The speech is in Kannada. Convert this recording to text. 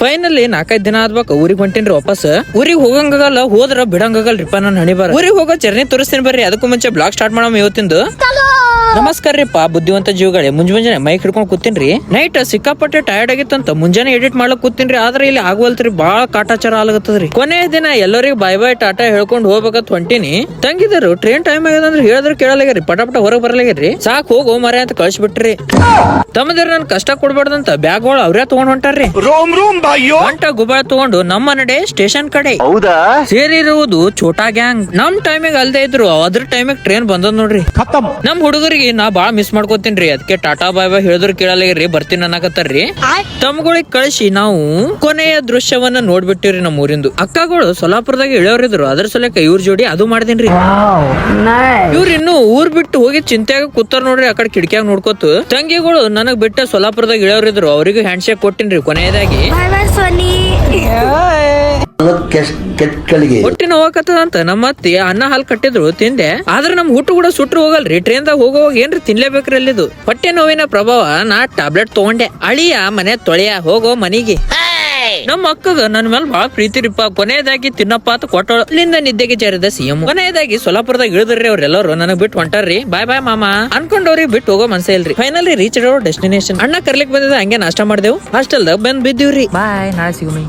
ಫೈನಲಿ 4-5 ದಿನ ಆದ್ಬೇಕು ಊರಿಗೆ ಹೊಂಟೇನ್ರಿ ವಾಪಸ್. ಊರಿಗೆ ಹೋಗಂಗಾಗಲ್ಲ, ಹೋದ್ರ ಬಿಡಂಗಾಗಲ್ರಿಪ್ಪ ನನ್ ಹಣಿ ಬಾರ. ಊರಿಗೆ ಹೋಗೋ ಜರ್ನಿ ತೋರಿಸ್ತೇನೆ ಬರ್ರಿ. ಅದಕ್ಕೂ ಮುಂಚೆ ಬ್ಲಾಗ್ ಸ್ಟಾರ್ಟ್ ಮಾಡಮ್ ಇವತ್ತಿಂದು. ನಮಸ್ಕಾರ ರೀಪಾ ಬುದ್ಧಿವಂತ ಜೀವಗಳೇ. ಮುಂಜಾನೆ ಮೈಕ್ ಹಿಡ್ಕೊಂಡ್ ಕೂತೀನ್ರಿ. ನೈಟ್ ಸಿಕ್ಕಾಪಟ್ಟೆ ಟಯರ್ಡ್ ಆಗಿತ್ತಂತ ಮುಂಜಾನೆ ಎಡಿಟ್ ಮಾಡ್ಲಕ್ ಕೂತೀನ್ರಿ. ಆದ್ರೆ ಇಲ್ಲಿ ಆಗುವಲ್ತ್ರಿ, ಬಾಳ ಕಾಟಾಚಾರ ಆಗತ್ತದ್ರಿ. ಕೊನೆಯ ದಿನ ಎಲ್ಲರಿಗೂ ಬಾಯ್ ಬಾಯ್ ಟಾಟಾ ಹೇಳ್ಕೊಂಡ್ ಹೋಗ್ಬೇಕಂತ ಹೊಂಟಿನಿ. ತಂಗಿದರು ಟ್ರೈನ್ ಟೈಮ್ ಆಗ್ಯದಂದ್ರೆ ಹೇಳಿದ್ರೆ ಕೇಳಲಾಗ್ಯಾರಿ, ಪಟ ಹೊರಗೆ ಬರಲಾಗ್ಯಾರಿ. ಸಾಕ್ ಹೋಗೋ ಮರೆ ಅಂತ ಕಳ್ಸಿಬಿಟ್ರಿ. ತಮ್ಮದ್ರ ನನ್ ಕಷ್ಟ ಕೊಡ್ಬಾರ್ದಂತ ಬ್ಯಾಗ್ಗಳು ಅವ್ರೇ ತಗೊಂಡ್ ಹೊಂಟಾರ್ರಿ. ಗಂಟ ಗುಬಾಳ ತಗೊಂಡು ನಮ್ಮ ನಡೆ ಸ್ಟೇಷನ್ ಕಡೆ ಸೇರಿರುವುದು ಛೋಟಾ ಗ್ಯಾಂಗ್. ನಮ್ ಟೈಮಿಗೆ ಅಲ್ದೇ ಇದ್ರು, ಅದ್ರ ಟೈಮಿಗೆ ಟ್ರೈನ್ ಬಂದದ್ ನೋಡ್ರಿ. ನಮ್ ಹುಡುಗರಿಗೆ ನಾ ಬಾಳ ಮಿಸ್ ಮಾಡ್ಕೋತೀನ್ರಿ. ಅದಕ್ಕೆ ಟಾಟಾ ಬಾಯ್ ಬಾಯ್ ಹೇಳಿದ್ರು ಕೇಳಲಾಗ್ಯಾರಿ, ಬರ್ತೀನಿ ಅನ್ನಕತ್ತಾರ್ರಿ. ತಮ್ಗಳಿಗೆ ಕಳಿಸಿ ನಾವು ಕೊನೆಯ ದೃಶ್ಯವನ್ನ ನೋಡ್ಬಿಟ್ಟಿವ್ರಿ. ನಮ್ಮ ಊರಿಂದು ಅಕ್ಕಗಳು ಸೊಲ್ಲಾಪುರದಾಗ ಇಳಿಯೋರಿದ್ರು. ಅದ್ರ ಸಲಕ ಇವ್ರ ಜೋಡಿ ಅದು ಮಾಡ್ದೇನ್ರಿ. ಇವ್ರ ಇನ್ನು ಊರ್ ಬಿಟ್ಟು ಹೋಗಿ ಚಿಂತೆಯಾಗ ಕೂತಾರ ನೋಡ್ರಿ. ಆ ಕಡೆ ಕಿಟಕಿಯಾಗ ನೋಡ್ಕೋತು. ತಂಗಿಗಳು ನನಗ್ ಬಿಟ್ಟ ಸೊಲ್ಲಾಪುರದಾಗ ಇಳಿಯೋರಿದ್ರು. ಅವ್ರಿಗೂ ಹ್ಯಾಂಡ್ ಶೇಕ್ ಕೊಟ್ಟಿನ್ರಿ. ಕೊನೆಯದಾಗಿ ಹೊಟ್ಟೆ ನೋವಾಕತ್ತದಂತ ನಮ್ಮ ಅತ್ತಿ ಅನ್ನ ಹಾಲು ಕಟ್ಟಿದ್ರು, ತಿಂದೆ. ಆದ್ರೆ ನಮ್ ಹುಟ್ಟು ಕೂಡ ಸುಟ್ರು ಹೋಗಲ್ರಿ. ಟ್ರೈನ್ದಾಗ ಹೋಗೋವಾಗ ಏನ್ರಿ ತಿನ್ಲೇಬೇಕ್ರಿ ಅಲ್ಲಿದು. ಹೊಟ್ಟೆ ನೋವಿನ ಪ್ರಭಾವ ನಾ ಟ್ಯಾಬ್ಲೆಟ್ ತಗೊಂಡೆ. ಅಳಿಯ ಮನೆ ತೊಳೆಯ ಹೋಗೋ ಮನಿಗೆ. ನಮ್ಮ ಅಕ್ಕಗ ನನ್ ಮೇಲೆ ಬಾಳ ಪ್ರೀತಿ ರೀಪ. ಕೊನೆಯದಾಗಿ ತಿನ್ನಪ್ಪ ಅಂತ ಕೊಟ್ಟಳು. ಇಲ್ಲಿಂದ ನಿದ್ದೆಗೆ ಜಾರಿದ ಸಿಎಂ. ಕೊನೆಯದಾಗಿ ಸೊಲ್ಲಾಪುರದಾಗ ಇಳಿದ್ರಿ ಅವ್ರೆಲ್ಲರೂ. ನನಗ್ ಬಿಟ್ಟು ಹೊಂಟಾರ್ರಿ. ಬಾಯ್ ಬಾಯ್ ಮಾಮ ಅನ್ಕೊಂಡವ್ರಿಗೆ ಬಿಟ್ಟು ಹೋಗೋ ಮನ್ಸೇ ಇಲ್ರಿ. Finally reach destination. ಅಣ್ಣ ಕರ್ಲಿಕ್ ಬಂದಿದ್ದ, ಹಂಗೆ ನಾಷ್ಟ ಮಾಡ್ದೇವು. ಹಾಸ್ಟೆಲ್ದಾಗ ಬಂದ್ ಬಿದ್ದೀವ್ರಿ. ಬಾಯ್, ನಾಳೆ ಸಿಗುಮಿ.